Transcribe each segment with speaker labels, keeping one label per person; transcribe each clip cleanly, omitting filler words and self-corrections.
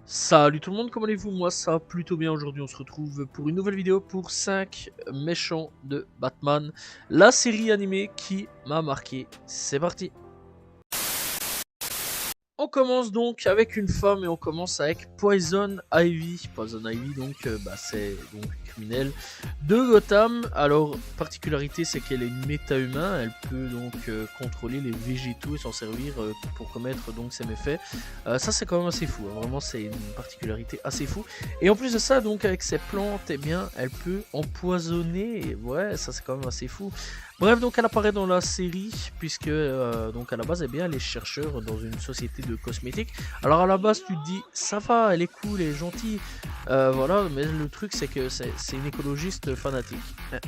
Speaker 1: Salut tout le monde, comment allez-vous? Moi ça va plutôt bien. Aujourd'hui on se retrouve pour une nouvelle vidéo pour 5 méchants de Batman, la série animée qui m'a marqué. C'est parti. On commence donc avec une femme et on commence avec Poison Ivy. Poison Ivy donc c'est donc criminelle de Gotham. Alors particularité c'est qu'elle est une méta-humain, elle peut donc contrôler les végétaux et s'en servir pour commettre donc ses méfaits. Ça c'est quand même assez fou, hein. Vraiment c'est une particularité assez fou. Et en plus de ça donc avec ses plantes, eh bien elle peut empoisonner. Ouais, ça c'est quand même assez fou. Bref, donc elle apparaît dans la série puisque donc à la base, eh bien, elle est chercheur dans une société de cosmétiques. Alors à la base, tu te dis ça va, elle est cool, elle est gentille, voilà. Mais le truc, c'est que c'est une écologiste fanatique,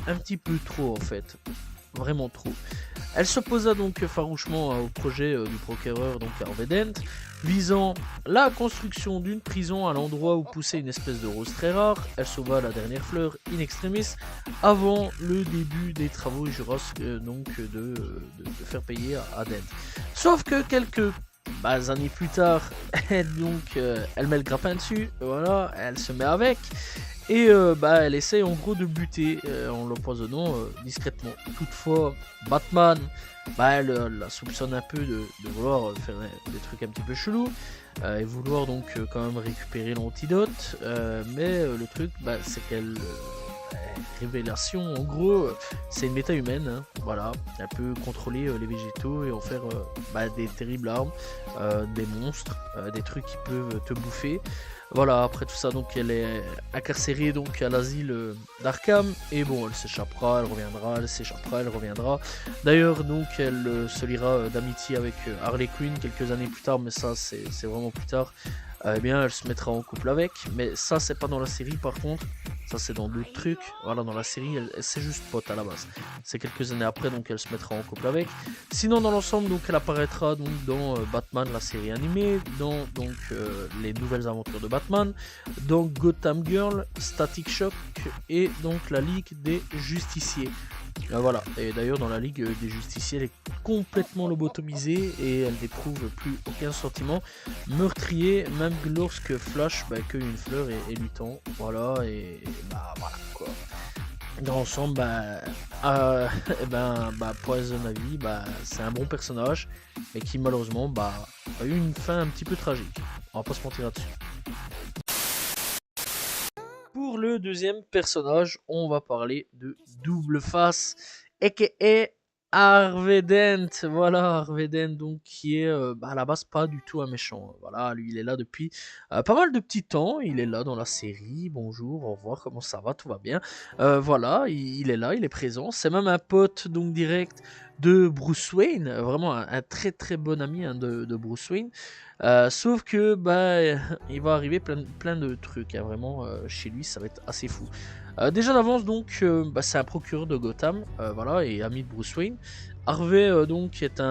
Speaker 1: un petit peu trop en fait, vraiment trop. Elle s'opposa donc farouchement au projet du procureur donc Harvey Dent, visant la construction d'une prison à l'endroit où poussait une espèce de rose très rare. Elle sauva la dernière fleur in extremis avant le début des travaux et jura donc de faire payer à Dent. Sauf que quelques années plus tard, elle met le grappin dessus, voilà, elle se met avec. Et elle essaye en gros de buter en l'empoisonnant discrètement. Toutefois, Batman, elle la soupçonne un peu de vouloir faire des trucs un petit peu chelous et vouloir donc quand même récupérer l'antidote. Mais le truc, c'est qu'elle révélation, en gros, c'est une méta humaine, hein, voilà, elle peut contrôler les végétaux et en faire des terribles armes, des monstres, des trucs qui peuvent te bouffer. Voilà, après tout ça, donc elle est incarcérée donc à l'asile d'Arkham et bon, elle s'échappera, elle reviendra, elle s'échappera, elle reviendra. D'ailleurs, donc elle se liera d'amitié avec Harley Quinn quelques années plus tard, mais ça c'est vraiment plus tard. Eh bien, elle se mettra en couple avec, mais ça c'est pas dans la série par contre. Ça c'est dans d'autres trucs. Voilà, dans la série, c'est juste pote à la base. C'est quelques années après, donc elle se mettra en couple avec. Sinon, dans l'ensemble, donc elle apparaîtra donc dans Batman, la série animée, dans donc les nouvelles aventures de Batman, dans Gotham Girl, Static Shock et donc la Ligue des Justiciers. Voilà, et d'ailleurs dans la Ligue des Justiciers, elle est complètement lobotomisée et elle n'éprouve plus aucun sentiment meurtrier, même lorsque Flash cueille une fleur et lui tend. Voilà, et voilà quoi. Dans l'ensemble, Poison Ivy, c'est un bon personnage, mais qui malheureusement a eu une fin un petit peu tragique. On va pas se mentir là-dessus. Pour le deuxième personnage, on va parler de Double Face, aka Harvey Dent. Voilà, Harvey Dent, donc qui est à la base pas du tout un méchant. Voilà, lui il est là depuis pas mal de petits temps. Il est là dans la série. Bonjour, au revoir, comment ça va, tout va bien. Voilà, il est là, il est présent. C'est même un pote donc direct de Bruce Wayne, vraiment un très très bon ami hein, de Bruce Wayne. Sauf que il va arriver plein de trucs, hein, vraiment chez lui ça va être assez fou. Déjà d'avance donc c'est un procureur de Gotham, voilà, et ami de Bruce Wayne. Harvey donc est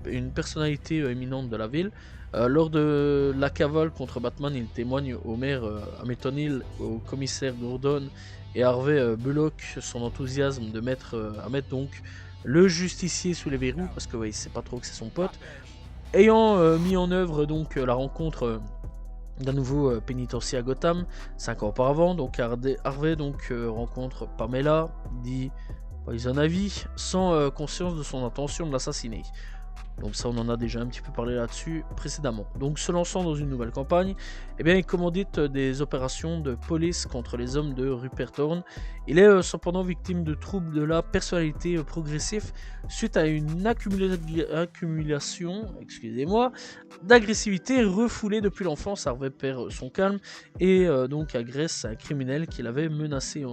Speaker 1: une personnalité éminente de la ville. Lors de la cavale contre Batman, il témoigne au maire Hamilton Hill, au commissaire Gordon et Harvey Bullock son enthousiasme à mettre donc le justicier sous les verrous parce que il sait pas trop que c'est son pote. Ayant mis en œuvre donc la rencontre d'un nouveau pénitencier à Gotham 5 ans auparavant, donc Harvey donc rencontre Pamela, dit Poison Ivy, sans conscience de son intention de l'assassiner. Donc ça on en a déjà un petit peu parlé là-dessus précédemment. Donc se lançant dans une nouvelle campagne, il commandite des opérations de police contre les hommes de Rupert Thorne. Il est cependant victime de troubles de la personnalité progressifs suite à une accumulation d'agressivité refoulée depuis l'enfance. Harvey perd son calme et donc agresse un criminel qu'il avait menacé,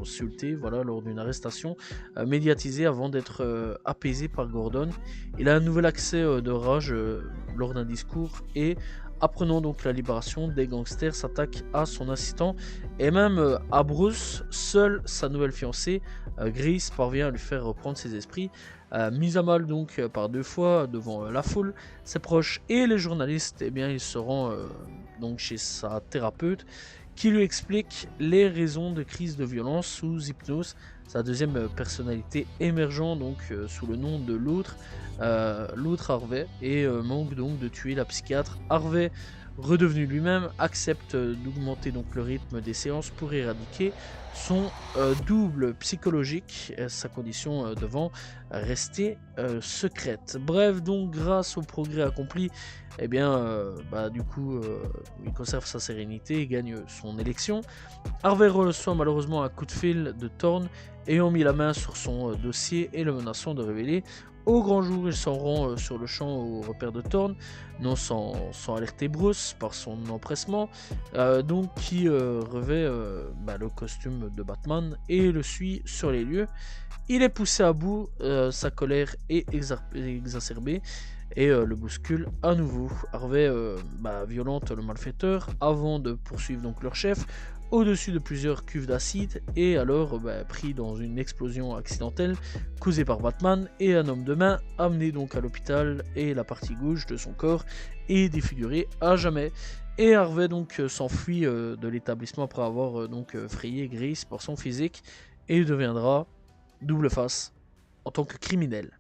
Speaker 1: insulté, voilà, lors d'une arrestation médiatisée avant d'être apaisé par Gordon. Il a un nouvel accès de rage lors d'un discours et apprenant donc la libération, des gangsters s'attaquent à son assistant et même à Bruce. Seule sa nouvelle fiancée, Grace, parvient à lui faire reprendre ses esprits. Mise à mal donc par deux fois devant la foule, ses proches et les journalistes, ils se rendent donc chez sa thérapeute qui lui explique les raisons de crise de violence sous hypnose. Sa deuxième personnalité émergeant donc sous le nom de l'autre Harvey et manque donc de tuer la psychiatre. Harvey redevenu lui-même, accepte d'augmenter donc le rythme des séances pour éradiquer son double psychologique, sa condition devant rester secrète. Bref, donc grâce au progrès accompli, eh bien, du coup, il conserve sa sérénité et gagne son élection. Harvey reçoit malheureusement un coup de fil de Thorne ayant mis la main sur son dossier et le menaçant de révéler au grand jour. Il s'en rend sur le champ au repère de Thorne, non sans alerter Bruce par son empressement, qui revêt le costume de Batman et le suit sur les lieux. Il est poussé à bout, sa colère est exacerbée et le bouscule à nouveau. Harvey violente le malfaiteur avant de poursuivre donc leur chef au-dessus de plusieurs cuves d'acide et alors pris dans une explosion accidentelle causée par Batman et un homme de main amené donc à l'hôpital et la partie gauche de son corps est défigurée à jamais. Et Harvey donc s'enfuit de l'établissement après avoir frayé Grace par son physique et deviendra double face en tant que criminel.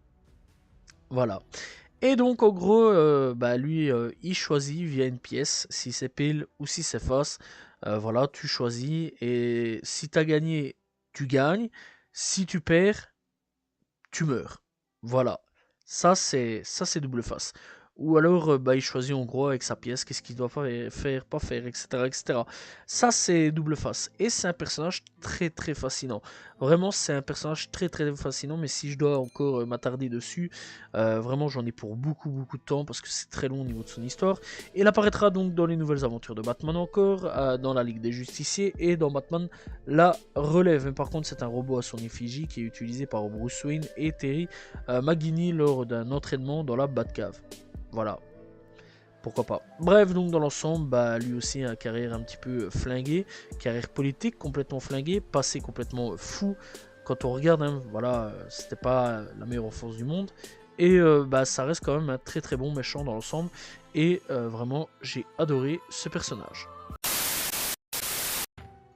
Speaker 1: Voilà. Et donc en gros, lui, il choisit via une pièce si c'est pile ou si c'est face. Voilà, tu choisis et si tu as gagné, tu gagnes. Si tu perds, tu meurs. Voilà. Ça c'est double face. Ou alors il choisit en gros avec sa pièce qu'est-ce qu'il doit faire, pas faire, etc. etc. Ça c'est double face. Et c'est un personnage très très fascinant. Vraiment c'est un personnage très très fascinant. Mais si je dois encore m'attarder dessus, vraiment j'en ai pour beaucoup beaucoup de temps parce que c'est très long au niveau de son histoire. Il apparaîtra donc dans les nouvelles aventures de Batman encore, dans la Ligue des Justiciers et dans Batman la Relève. Mais par contre c'est un robot à son effigie qui est utilisé par Bruce Wayne et Terry McGinney lors d'un entraînement dans la Batcave. Voilà, pourquoi pas. Bref, donc dans l'ensemble, lui aussi a une carrière un petit peu flinguée, carrière politique complètement flinguée, passé complètement fou. Quand on regarde, voilà, c'était pas la meilleure enfance du monde. Et ça reste quand même un très très bon méchant dans l'ensemble. Et vraiment, j'ai adoré ce personnage.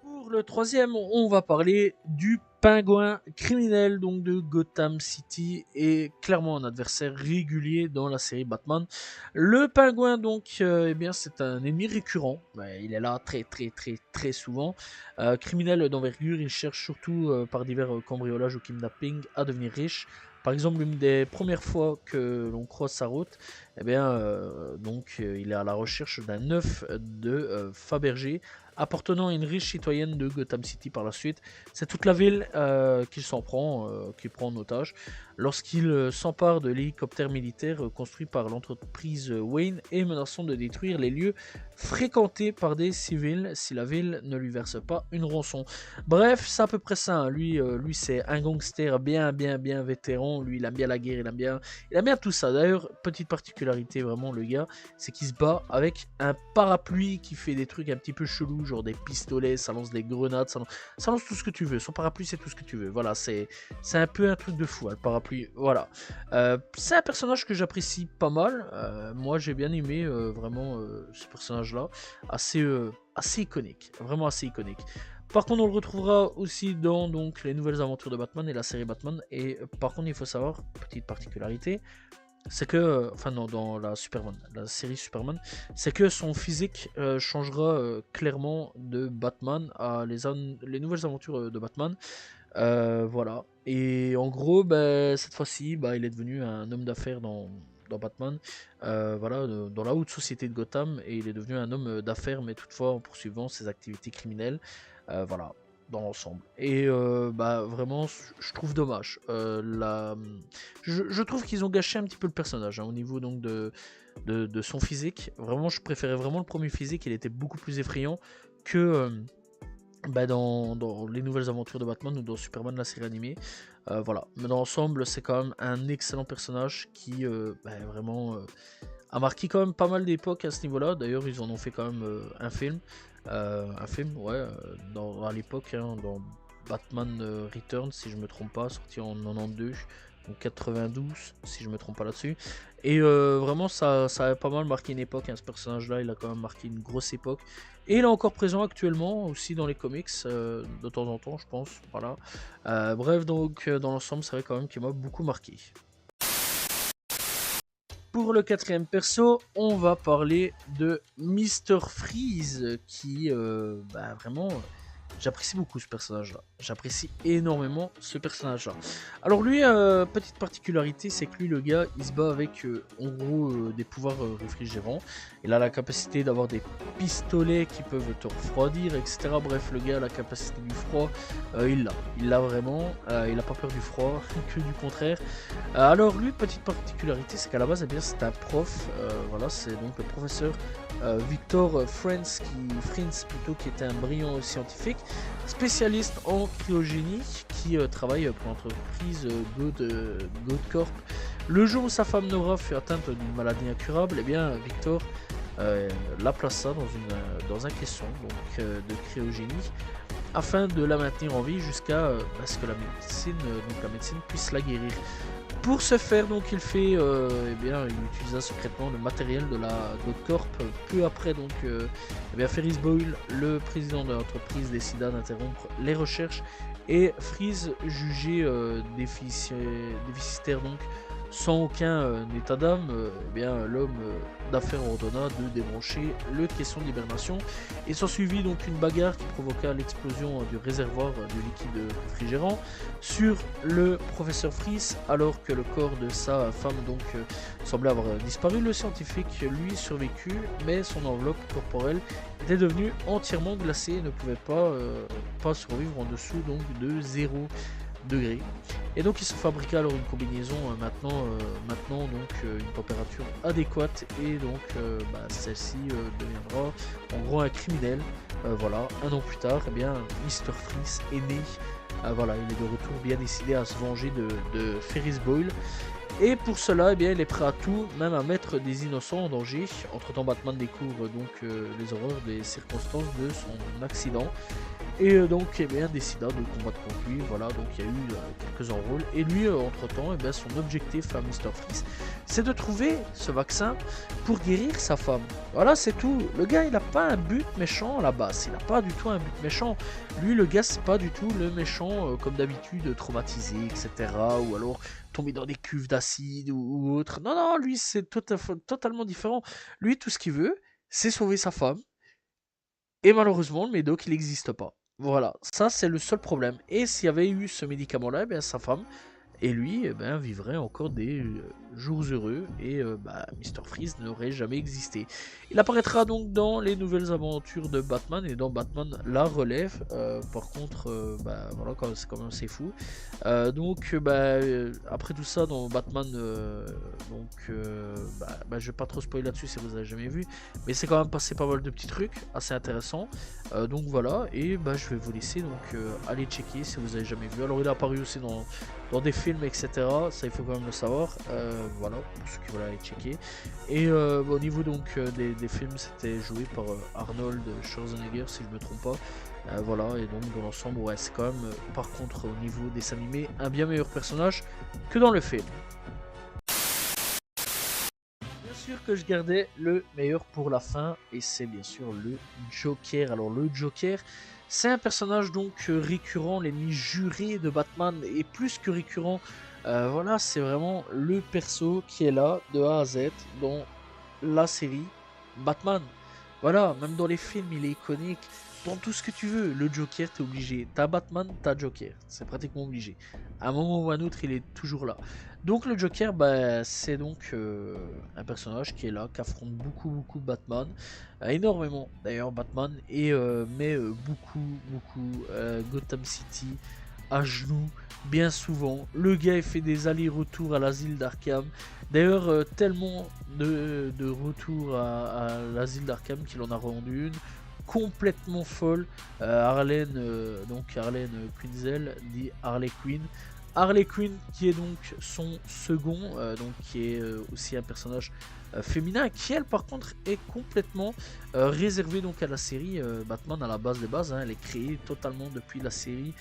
Speaker 1: Pour le troisième, on va parler du Pingouin criminel donc de Gotham City et clairement un adversaire régulier dans la série Batman. Le Pingouin donc c'est un ennemi récurrent. Il est là très très très très souvent. Criminel d'envergure, il cherche surtout par divers cambriolages ou kidnapping à devenir riche. Par exemple, l'une des premières fois que l'on croise sa route, il est à la recherche d'un œuf de Fabergé appartenant à une riche citoyenne de Gotham City par la suite. C'est toute la ville qu'il s'en prend, qu'il prend en otage, lorsqu'il s'empare de l'hélicoptère militaire construit par l'entreprise Wayne et menaçant de détruire les lieux fréquentés par des civils si la ville ne lui verse pas une rançon. Bref, c'est à peu près ça. Lui c'est un gangster bien vétéran. Lui, il aime bien la guerre, il aime bien tout ça. D'ailleurs, petite particularité vraiment, le gars, c'est qu'il se bat avec un parapluie qui fait des trucs un petit peu chelous, genre des pistolets, ça lance des grenades, ça lance tout ce que tu veux. Son parapluie, c'est tout ce que tu veux. Voilà, c'est un peu un truc de fou, le parapluie. Voilà. C'est un personnage que j'apprécie pas mal. Moi, j'ai bien aimé vraiment ce personnage-là. Assez iconique. Vraiment assez iconique. Par contre, on le retrouvera aussi dans donc, les nouvelles aventures de Batman et la série Batman. Et par contre, il faut savoir, petite particularité, c'est que, dans la série Superman, c'est que son physique changera clairement de Batman à les nouvelles aventures de Batman. Voilà. Et en gros, cette fois-ci, il est devenu un homme d'affaires dans Batman, dans la haute société de Gotham, et il est devenu un homme d'affaires, mais toutefois en poursuivant ses activités criminelles. Voilà, dans l'ensemble. Et vraiment, je trouve dommage. Je trouve qu'ils ont gâché un petit peu le personnage au niveau donc de son physique. Vraiment, je préférais vraiment le premier physique. Il était beaucoup plus effrayant que dans les nouvelles aventures de Batman ou dans Superman la série animée. Voilà, mais dans l'ensemble, c'est quand même un excellent personnage qui vraiment a marqué quand même pas mal d'époques à ce niveau-là. D'ailleurs, ils en ont fait quand même un film. À l'époque, dans Batman Returns, si je me trompe pas, sorti en 92, donc 92, si je me trompe pas là-dessus. Et vraiment, ça a pas mal marqué une époque. Ce personnage-là, il a quand même marqué une grosse époque. Et il est encore présent actuellement, aussi dans les comics, de temps en temps, je pense. Voilà. Bref, donc, dans l'ensemble, c'est vrai quand même qu'il m'a beaucoup marqué. Pour le quatrième perso, on va parler de Mr. Freeze, qui, vraiment, j'apprécie beaucoup ce personnage-là. J'apprécie énormément ce personnage-là. Alors lui, petite particularité, c'est que lui, le gars, il se bat avec, en gros, des pouvoirs réfrigérants. Il a la capacité d'avoir des pistolets qui peuvent te refroidir, etc. Bref, le gars a la capacité du froid, il l'a. Il l'a vraiment, il n'a pas peur du froid, que du contraire. Alors lui, petite particularité, c'est qu'à la base, eh bien, c'est un prof. Voilà, c'est donc le professeur Victor Friends, qui était un brillant scientifique, spécialiste en cryogénie, qui travaille pour l'entreprise God Corp. Le jour où sa femme Nora fut atteinte d'une maladie incurable, eh bien Victor la plaça dans un caisson de cryogénie afin de la maintenir en vie jusqu'à ce que la médecine puisse la guérir. Pour ce faire, donc, il fait, il utilisa secrètement le matériel de la Corp. Peu après, donc, Ferris Boyle, le président de l'entreprise, décida d'interrompre les recherches et Freeze, jugé déficitaire, donc, sans aucun état d'âme, l'homme d'affaires ordonna de débrancher le caisson d'hibernation et s'ensuivit donc une bagarre qui provoqua l'explosion du réservoir de liquide réfrigérant sur le professeur Freeze alors que le corps de sa femme semblait avoir disparu. Le scientifique lui survécut, mais son enveloppe corporelle était devenue entièrement glacée et ne pouvait pas survivre en dessous donc de 0 degrés. Et donc il se fabriqua alors une combinaison maintenant une température adéquate et donc celle-ci deviendra en gros un criminel. Voilà, un an plus tard, Mr. Freeze est né. Voilà, il est de retour bien décidé à se venger de Ferris Boyle. Et pour cela, il est prêt à tout, même à mettre des innocents en danger. Entre-temps, Batman découvre les horreurs des circonstances de son accident. Et décida de combattre contre lui. Voilà, donc il y a eu quelques enrôles. Et lui, entre-temps, son objectif à Mr. Freeze, c'est de trouver ce vaccin pour guérir sa femme. Voilà, c'est tout. Le gars, il n'a pas un but méchant à la base. Il n'a pas du tout un but méchant. Lui, le gars, c'est pas du tout le méchant, comme d'habitude, traumatisé, etc. Ou alors tomber dans des cuves d'acide ou autre. Non, lui, c'est totalement différent. Lui, tout ce qu'il veut, c'est sauver sa femme. Et malheureusement, le médoc, il n'existe pas. Voilà, ça c'est le seul problème. Et s'il y avait eu ce médicament-là, sa femme et lui vivraient encore des jours heureux et Mr. Freeze n'aurait jamais existé. Il apparaîtra donc dans les nouvelles aventures de Batman et dans Batman la relève. Par contre, voilà, c'est quand même assez fou. Après tout ça, dans Batman, je vais pas trop spoiler là-dessus si vous avez jamais vu, mais c'est quand même passé pas mal de petits trucs assez intéressants. Donc voilà, et je vais vous laisser aller checker si vous avez jamais vu. Alors il est apparu aussi dans des films, etc. Ça, il faut quand même le savoir. Voilà, pour ceux qui veulent aller checker. Et au niveau des films, c'était joué par Arnold Schwarzenegger, si je me trompe pas. Voilà, et donc dans l'ensemble, ouais, c'est quand même, par contre, au niveau des animés, un bien meilleur personnage que dans le film. Bien sûr que je gardais le meilleur pour la fin, et c'est bien sûr le Joker. Alors le Joker, c'est un personnage récurrent, l'ennemi juré de Batman, et plus que récurrent, voilà, c'est vraiment le perso qui est là de A à Z dans la série Batman. Voilà, même dans les films, il est iconique. Dans tout ce que tu veux, le Joker, t'es obligé. T'as Batman, t'as Joker. C'est pratiquement obligé. À un moment ou à un autre, il est toujours là. Donc le Joker, c'est un personnage qui est là, qui affronte beaucoup Batman. Énormément d'ailleurs Batman. Et met beaucoup Gotham City à genoux, bien souvent. Le gars il fait des allers-retours à l'asile d'Arkham. D'ailleurs, tellement de retours à l'asile d'Arkham qu'il en a rendu une complètement folle. Harleen Quinzel dit Harley Quinn. Harley Quinn qui est donc son second, qui est aussi un personnage féminin, qui elle par contre est complètement réservée à la série Batman à la base des bases. Elle est créée totalement depuis la série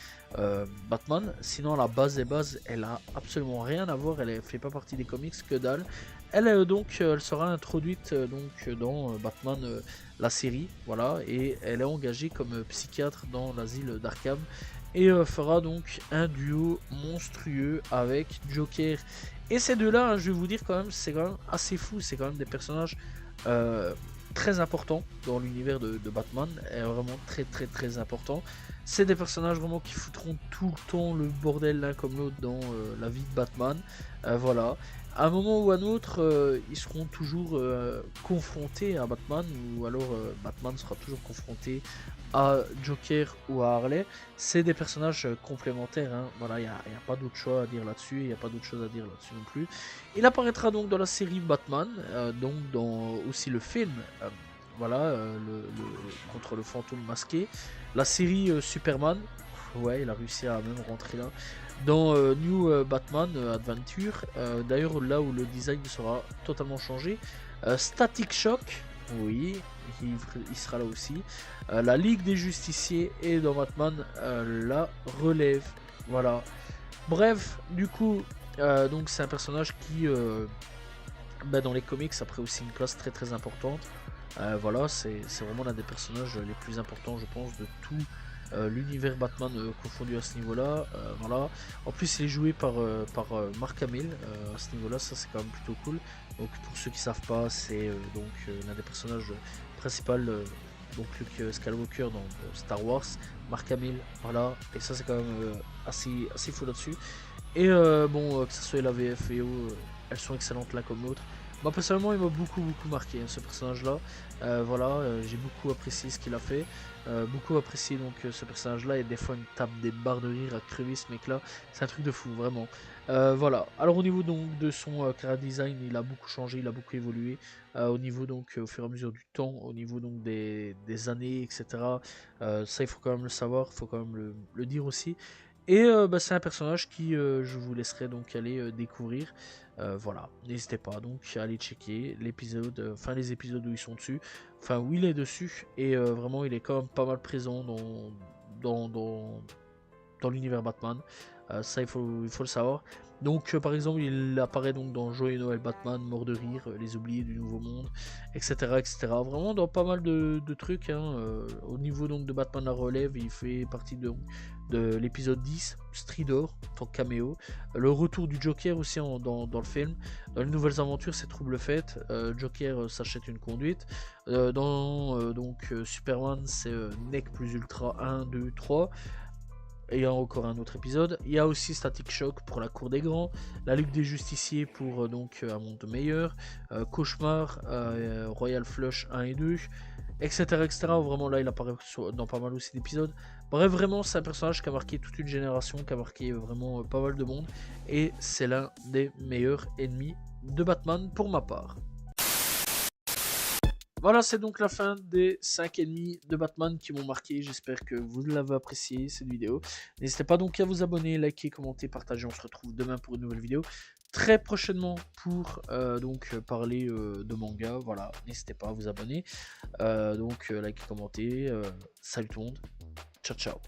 Speaker 1: Batman. Sinon à la base des bases, elle a absolument rien à voir. Elle fait pas partie des comics, que dalle. Elle elle sera introduite dans Batman la série, voilà, et elle est engagée comme psychiatre dans l'asile d'Arkham. et fera donc un duo monstrueux avec Joker. Et ces deux-là, hein, je vais vous dire quand même, c'est quand même assez fou, c'est quand même des personnages très importants dans l'univers de Batman, et vraiment très importants. C'est des personnages vraiment qui foutront tout le temps le bordel l'un comme l'autre dans la vie de Batman. Voilà. À un moment ou à un autre, ils seront toujours confrontés à Batman, ou alors Batman sera toujours confronté à Joker ou à Harley. C'est des personnages complémentaires, hein. Voilà, il n'y a pas d'autre choix à dire là-dessus, il n'y a pas d'autre chose à dire là-dessus non plus. Il apparaîtra donc dans la série Batman, donc dans aussi le film, voilà, contre le fantôme masqué. La série Superman, ouais, il a réussi à même rentrer là. Dans New Batman Adventure, d'ailleurs là où le design sera totalement changé. Static Shock, oui, il sera là aussi. La Ligue des Justiciers et dans Batman la relève. Voilà. Bref, du coup, donc c'est un personnage qui, dans les comics, après aussi une classe très importante. Voilà, c'est vraiment l'un des personnages les plus importants, je pense, de tout l'univers Batman confondu à ce niveau-là. Voilà. En plus, il est joué par Mark Hamill à ce niveau-là, ça c'est quand même plutôt cool. Donc pour ceux qui savent pas, c'est donc l'un des personnages principaux, donc Luke Skywalker dans Star Wars, Mark Hamill, voilà. Et ça c'est quand même assez fou là-dessus. Et bon, que ce soit la VF et O, elles sont excellentes l'un comme l'autre. Moi personnellement il m'a beaucoup marqué, hein, ce personnage là. Voilà, j'ai beaucoup apprécié ce qu'il a fait, beaucoup apprécié donc ce personnage là, et des fois il me tape des barres de rire à crever ce mec là, c'est un truc de fou vraiment. Voilà, alors au niveau donc de son character design, il a beaucoup changé, il a beaucoup évolué, au niveau donc au fur et à mesure du temps, au niveau donc des années, etc. Ça il faut quand même le savoir, il faut quand même le dire aussi. Et c'est un personnage qui je vous laisserai donc aller découvrir. Voilà, n'hésitez pas donc à aller checker l'épisode, enfin les épisodes où ils sont dessus, enfin où il est dessus, et vraiment il est quand même pas mal présent dans l'univers Batman. Ça il faut le savoir. Donc par exemple il apparaît donc dans Joyeux Noël Batman, Mort de rire, Les oubliés du Nouveau Monde, etc. Vraiment dans pas mal de trucs, hein. Au niveau donc de Batman la relève, il fait partie de l'épisode 10, Stridor, en tant que caméo. Le retour du Joker aussi dans le film. Dans les nouvelles aventures, c'est Trouble Fête. Joker s'achète une conduite. Dans Superman, c'est Nec plus Ultra 1, 2, 3. Et il y a encore un autre épisode. Il y a aussi Static Shock pour la Cour des Grands, la Ligue des Justiciers pour un monde meilleur, Cauchemar, Royal Flush 1 et 2, etc. Vraiment là il apparaît dans pas mal aussi d'épisodes. Bref, vraiment c'est un personnage qui a marqué toute une génération, qui a marqué vraiment pas mal de monde, et c'est l'un des meilleurs ennemis de Batman pour ma part. Voilà, c'est donc la fin des 5 ennemis de Batman qui m'ont marqué. J'espère que vous l'avez apprécié cette vidéo. N'hésitez pas donc à vous abonner, liker, commenter, partager. On se retrouve demain pour une nouvelle vidéo. Très prochainement pour parler de manga. Voilà, n'hésitez pas à vous abonner. Liker, commenter. Salut tout le monde. Ciao, ciao.